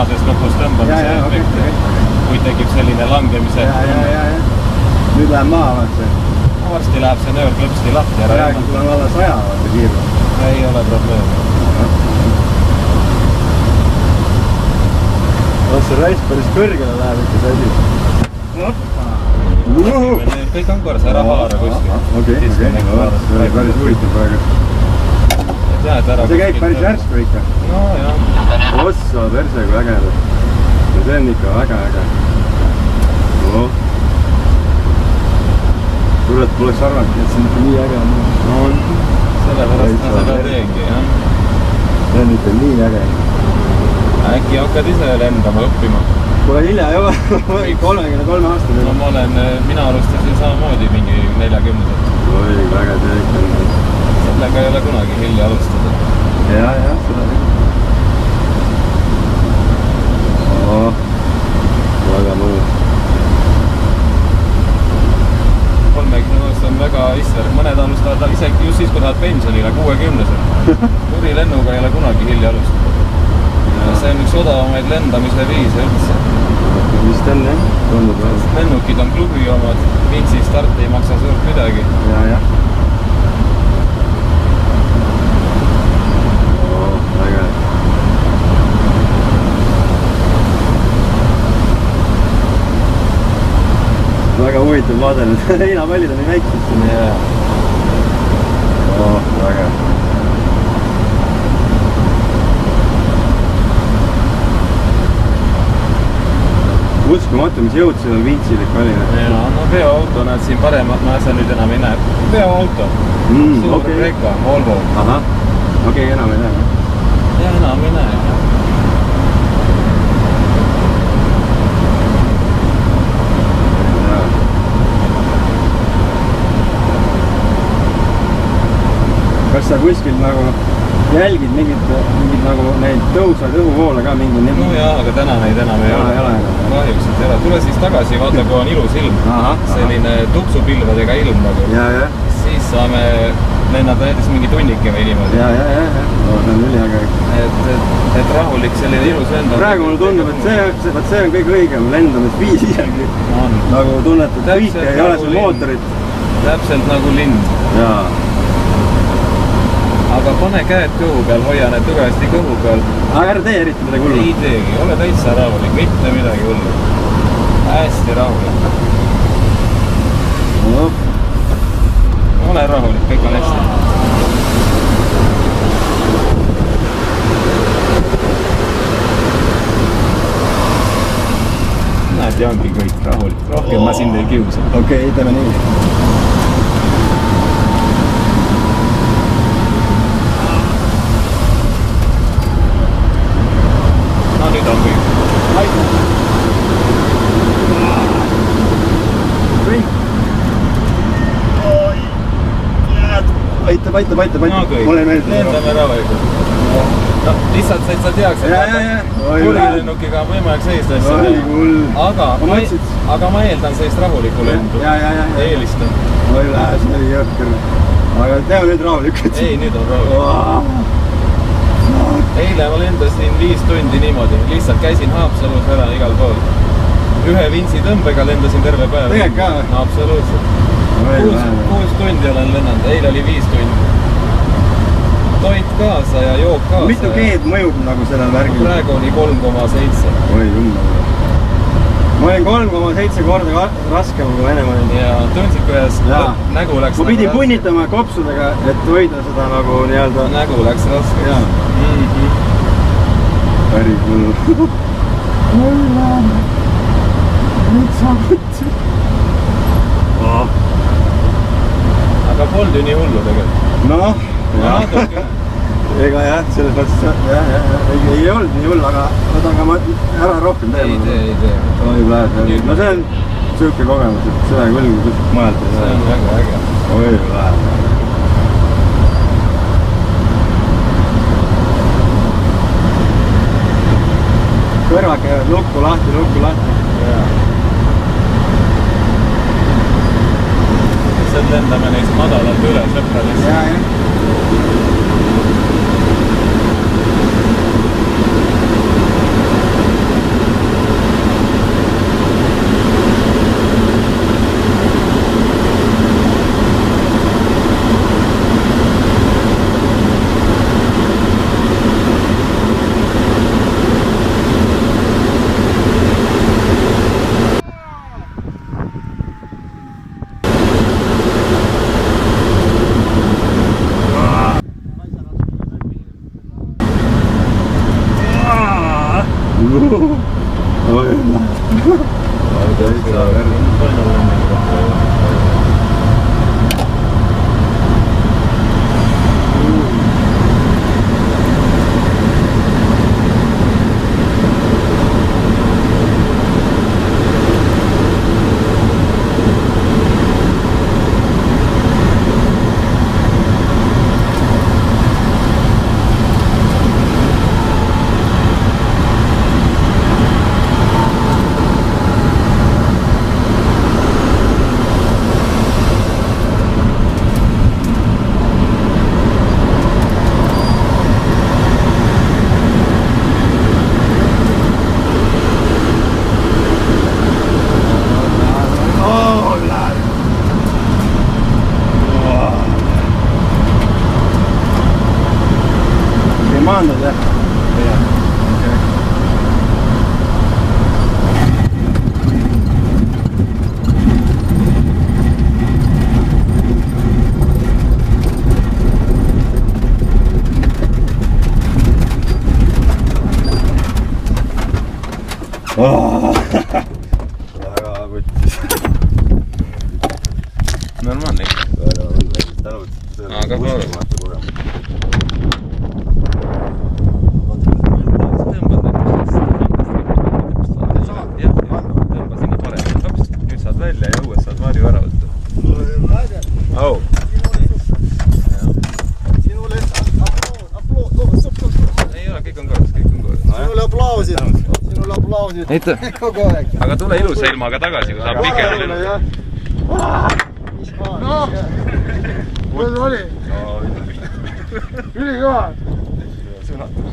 punases nupus tõmbamise efekt. Kui tekib selline langemise. Nüüd läheb maa vaata. Varsti läheb see nöör klõpsti lahti ära. Praegu sul on alla 100 vaata kiirus. Ei ole probleemi. See raisk päris kõrgele läheb ikka see asi. Kõik on korras, ära haara kuskil. Okei, see oli päris huvitav praegu. See käib päris järsku ikka. No jah. Ossa perse kui äge. See on ikka väga äge. Kurat, poleks arvanud, et see on ikka nii äge. Sellepärast ma seda teengi, jah. See on ikka nii äge. Äkki hakkad ise lendama õppima? Pole hilja ei ole, 33 aastane. No mina alustasin samamoodi mingi 40-selt. Oi, väga see ikka. Sellega ei ole kunagi hilja alustada. Jah, seda nii. Väga mõnus. 30 aastas on väga isver. Mõned alustavad isegi just siis, kui tahad pensionile 60-sel. Turilennuga ei ole kunagi hilja alustada. See on üks odavamaid lendamise viise üldse. Vist on jah? Lennukid on klubi omad, Vintsi start ei maksa suurt midagi. Jah. Väga. Väga huvitav vaade nüüd. Heinapallid on nii väiksed siin. Väga. Uskumatu, mis jõud seal on Vintsilik valina. No veoauto näed siin paremat, ma sa nüüd enam ei näe. Veoauto. Suur Rekka, Volvo. Okei, enam ei näe. Ja enam ei näe. Kas sa kuskil nagu jälgid mingid nagu neid tõusvaid õhuvoole ka mingi? No jaa, aga täna neid enam ei ole. Kahjuks, et ei ole. Tule siis tagasi, vaata kui on ilus ilm. Selline tuksupilvedega ilm nagu. Siis saame lennada näiteks mingi tunnike või niimoodi. See on üliäge. Et rahulik selline ilus lendamine. Praegu mulle tundub, et see on kõige õigem lendamisviis isegi. Nagu tunnetad, kõik ei ole seal mootorit. Täpselt nagu lind. Aga pane käed kõhu peal, hoia need tugevasti kõhu peal. Aga ära tee eriti midagi hullu. Ei teegi, ole täitsa rahulik, mitte midagi hullu. Hästi rahulik. Ole rahulik, kõik on hästi. Näed, ja ongi kõik rahulik. Rohkem ma sind ei kiusa. Okei, teeme nii. Aitab. Mulle meeldib. Lendame rahulikult. No, lihtsalt sa teaks, et purgilennukiga on võimalik sellist asja. Aga ma eeldan sellist rahulikku lendu. Eelistan. Oi, lähe, see oli jõhker. Aga teeme nüüd rahulikult. Ei, nüüd on rahulikult. Eile ma lendasin 5 tundi niimoodi. Lihtsalt käisin Haapsalus ära igal pool. Ühe Vintsi tõmbega lendasin terve päev. Tegelikult ka või? No, absoluutselt. 6 tundi olen lennanud, eile oli 5 tundi. Toit kaasa ja jook kaasa. Mitu G-d mõjub nagu sellel värgil? Praegu oli 3,7. Oi, jummel. Ma olin 3,7 korda raskem kui Venemaal. Ja tundsid, kuidas nägu läks. Ma pidin punnitama kopsudega, et hoida seda nagu nii-öelda. Nägu läks raske. Päris hullu. Nüüd samuti. Aga polnud ju nii hullu tegelikult. Noh, ega jah, selles mõttes ei olnud nii hull, aga võtan ka ära rohkem teema. Ei tee. No see on siuke kogemus, et seda küll kuskilt majalt ei saa. See on väga äge. Oi, läheb. Kõrvad käivad lukku lahti. Lihtsalt lendame neist madalalt üle sõpralist. aga tõmbad sinna paremini. Hops, nüüd saad välja ja õues saad varju ära võtta. Oh. Sinule aplood. Ei ole, kõik on korras. Sinule aplausid. Aitäh. Aga tule ilusa ilmaga tagasi, kui saab pikemalt lennu. No, kuidas oli? Ülikõva. Sõnatus.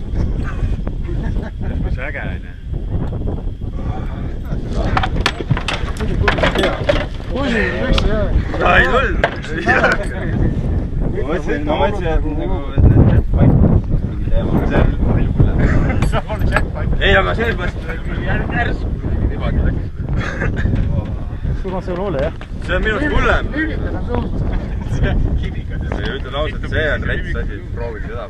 See äge on. Ei tulnud. Ma mõtlesin, nagu ei, aga sellepärast järsku niimoodi läks. Sul on see ole, jah? See on minust hullem. Kivikad on sul. Kivikad. Ja ütled ausalt, see on rets asi, proovid seda.